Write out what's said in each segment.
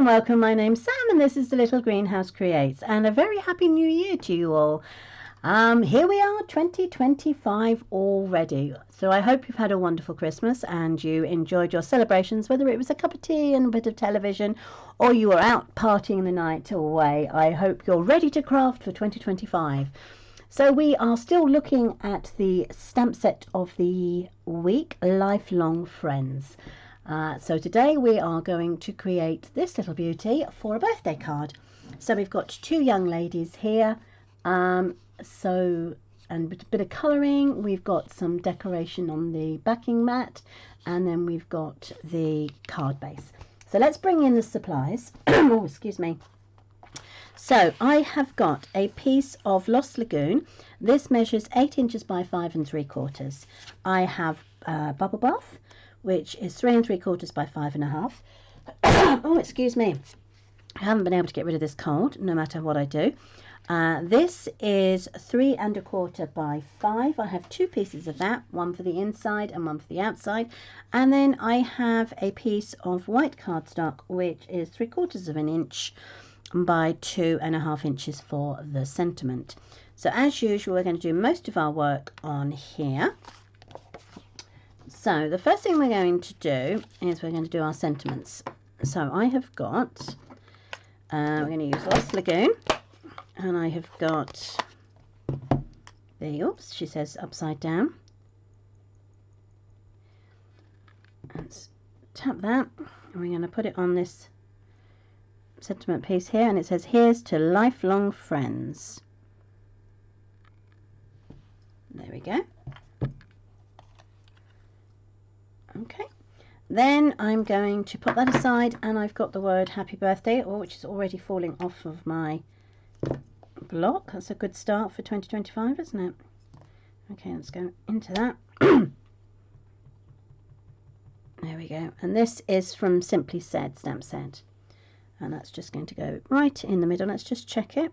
and welcome. My name's Sam and this is the Little Greenhouse Creates, and a very happy new year to you all. Here we are, 2025 already. So I hope you've had a wonderful Christmas and you enjoyed your celebrations, whether it was a cup of tea and a bit of television or you were out partying the night away. I hope you're ready to craft for 2025. So we are still looking at the stamp set of the week, Lifelong Friends. So today we are going to create this little beauty for a birthday card. So we've got two young ladies here. And a bit of colouring. We've got some decoration on the backing mat, and then we've got the card base. So let's bring in the supplies. Oh, excuse me. So I have got a piece of Lost Lagoon. This measures 8 inches by 5 3/4. I have bubble bath, which is 3 3/4 by 5 1/2. Oh, excuse me. I haven't been able to get rid of this cold, no matter what I do. This is 3 1/4 by 5. I have two pieces of that, one for the inside and one for the outside. And then I have a piece of white cardstock, which is 3/4 inch by 2 1/2 inches for the sentiment. So as usual, we're going to do most of our work on here. So the first thing we're going to do is we're going to do our sentiments. So I have got, we're going to use Lost Lagoon, and I have got the, oops, she says upside down. Let's tap that, and we're going to put it on this sentiment piece here, and it says, "Here's to lifelong friends." There we go. Okay, then I'm going to put that aside, and I've got the word happy birthday, which is already falling off of my block. That's a good start for 2025, isn't it? Okay, let's go into that. There we go. And this is from Simply Said stamp set, and that's just going to go right in the middle. Let's just check it.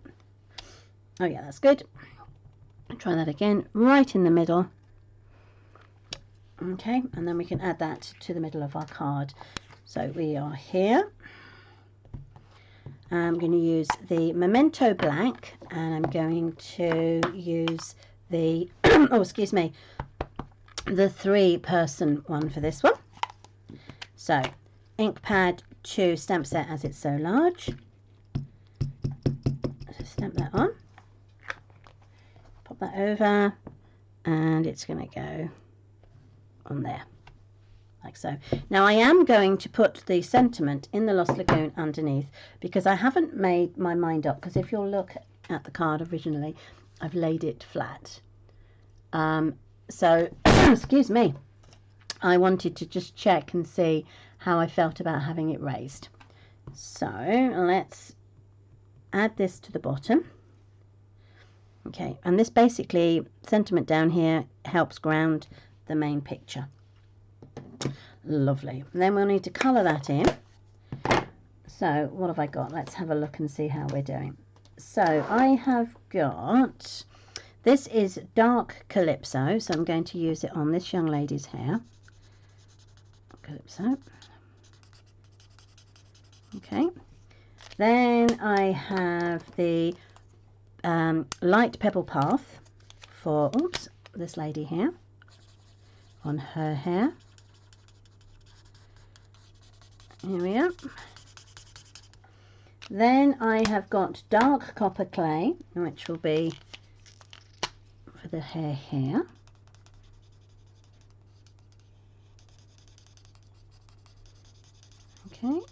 Oh yeah, that's good. Try that again, right in the middle. Okay, and then we can add that to the middle of our card. So we are here. I'm going to use the Memento Black, and I'm going to use the, oh, excuse me, the 3-person one for this one. So, ink pad to stamp set as it's so large. So stamp that on. Pop that over, and it's going to go on there, like so. Now I am going to put the sentiment in the Lost Lagoon underneath, because I haven't made my mind up, because if you'll look at the card originally, I've laid it flat. So, excuse me, I wanted to just check and see how I felt about having it raised. So let's add this to the bottom. Okay, and this basically, sentiment down here helps ground the main picture. Lovely. And then we'll need to colour that in. So what have I got? Let's have a look and see how we're doing. So I have got, this is Dark Calypso, so I'm going to use it on this young lady's hair. Calypso. Okay. Then I have the Light Pebble Path for, oops, this lady here, on her hair. Here we are. Then I have got Dark Copper Clay, which will be for the hair here. Okay.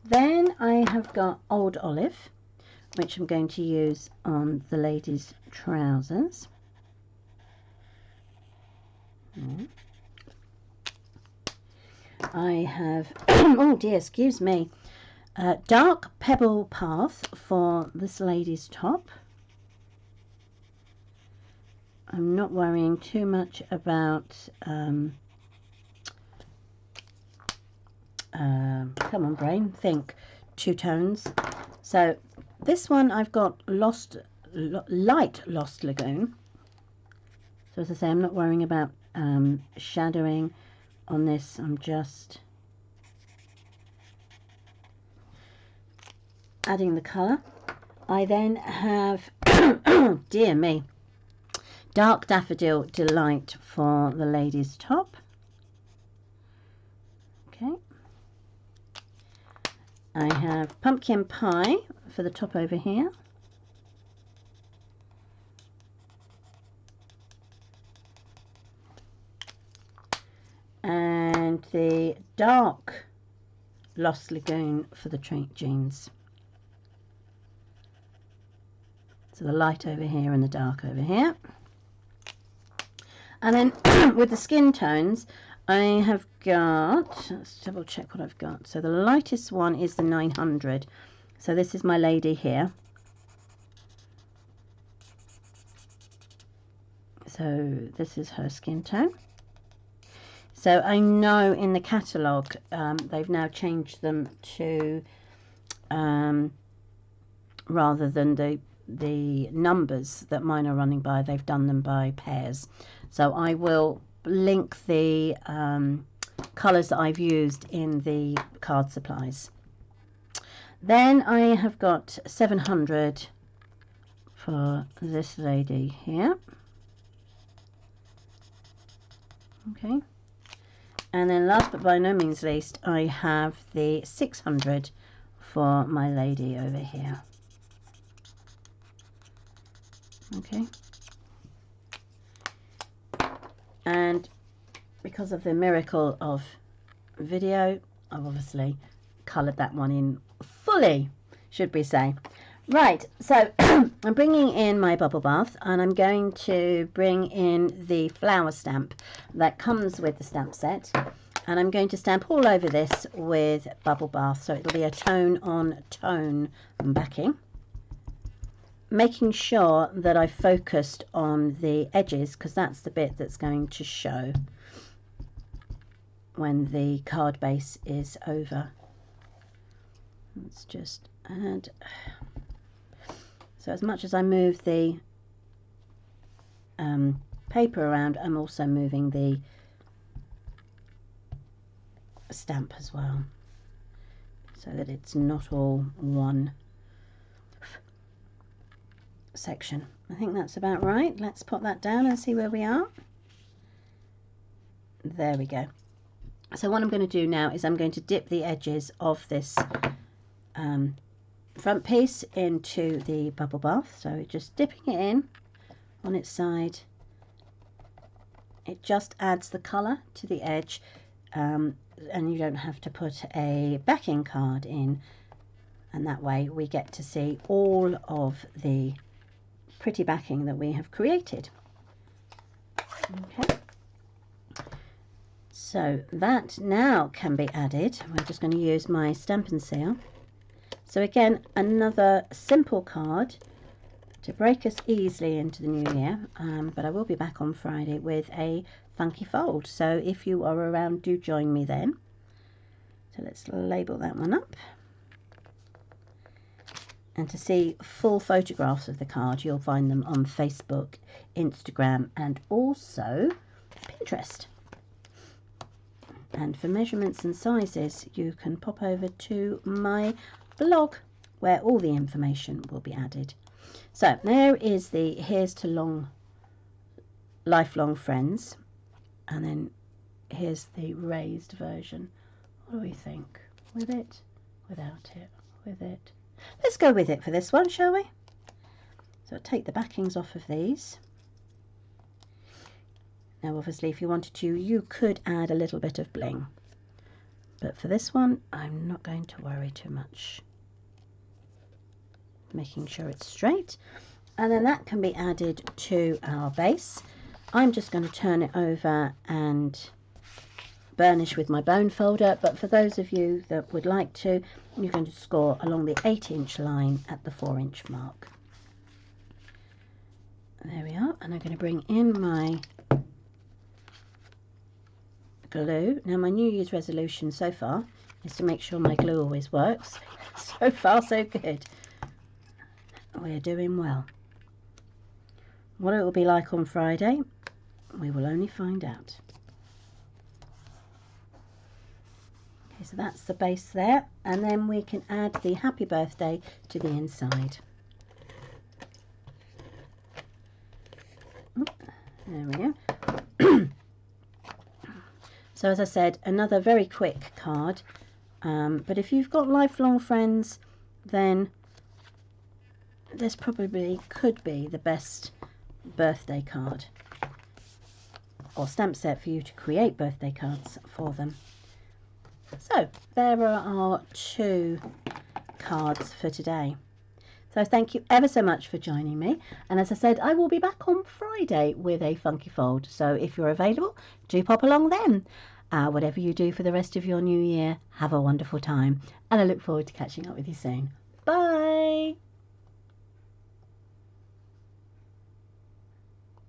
Then I have got Old Olive, which I'm going to use on the lady's trousers. I have, oh dear, excuse me, Dark Pebble Path for this lady's top. I'm not worrying too much about, come on brain, think, two tones. So this one I've got Light Lost Lagoon. So as I say, I'm not worrying about shadowing on this. I'm just adding the colour. I then have, oh dear me, Dark Daffodil Delight for the lady's top. Okay. I have Pumpkin Pie for the top over here. And the dark Lost Lagoon for the jeans. So the light over here and the dark over here. And then with the skin tones, I have got, let's double check what I've got. So the lightest one is the 900. So this is my lady here. So this is her skin tone. So I know in the catalogue they've now changed them to, rather than the numbers that mine are running by, they've done them by pairs. So I will link the colours that I've used in the card supplies. Then I have got 700 for this lady here. Okay. And then last but by no means least, I have the 600 for my lady over here. Okay. And because of the miracle of video, I've obviously coloured that one in fully, should we say. Right, so I'm bringing in my bubble bath, and I'm going to bring in the flower stamp that comes with the stamp set, and I'm going to stamp all over this with bubble bath, so it'll be a tone on tone backing, making sure that I focused on the edges, because that's the bit that's going to show when the card base is over. Let's just add. So as much as I move the paper around, I'm also moving the stamp as well, so that it's not all one section. I think that's about right. Let's pop that down and see where we are. There we go. So what I'm going to do now is I'm going to dip the edges of this front piece into the bubble bath. So just dipping it in on its side. It just adds the colour to the edge, and you don't have to put a backing card in, and that way we get to see all of the pretty backing that we have created. Okay. So that now can be added. We're just going to use my Stampin' Seal. So again, another simple card to break us easily into the new year, but I will be back on Friday with a funky fold. So if you are around, do join me then. So let's label that one up. And to see full photographs of the card, you'll find them on Facebook, Instagram, and also Pinterest. And for measurements and sizes, you can pop over to my blog, where all the information will be added. So there is the Here's to Lifelong Friends, and then here's the raised version. What do we think? With it? Without it? With it? Let's go with it for this one, shall we? So I'll take the backings off of these. Now obviously if you wanted to, you could add a little bit of bling, but for this one I'm not going to worry too much. Making sure it's straight, and then that can be added to our base. I'm just going to turn it over and burnish with my bone folder, but for those of you that would like to, you're going to score along the 8-inch line at the 4-inch mark. There we are, and I'm going to bring in my glue. Now my New Year's resolution so far is to make sure my glue always works. So far so good. We're doing well. What it will be like on Friday, we will only find out. Okay, so that's the base there, and then we can add the happy birthday to the inside. There we go. So as I said, another very quick card, but if you've got lifelong friends, then this probably could be the best birthday card or stamp set for you to create birthday cards for them. So there are our 2 cards for today. So thank you ever so much for joining me, and as I said, I will be back on Friday with a funky fold, so if you're available, do pop along then. Whatever you do for the rest of your new year, have a wonderful time, and I look forward to catching up with you soon. Bye.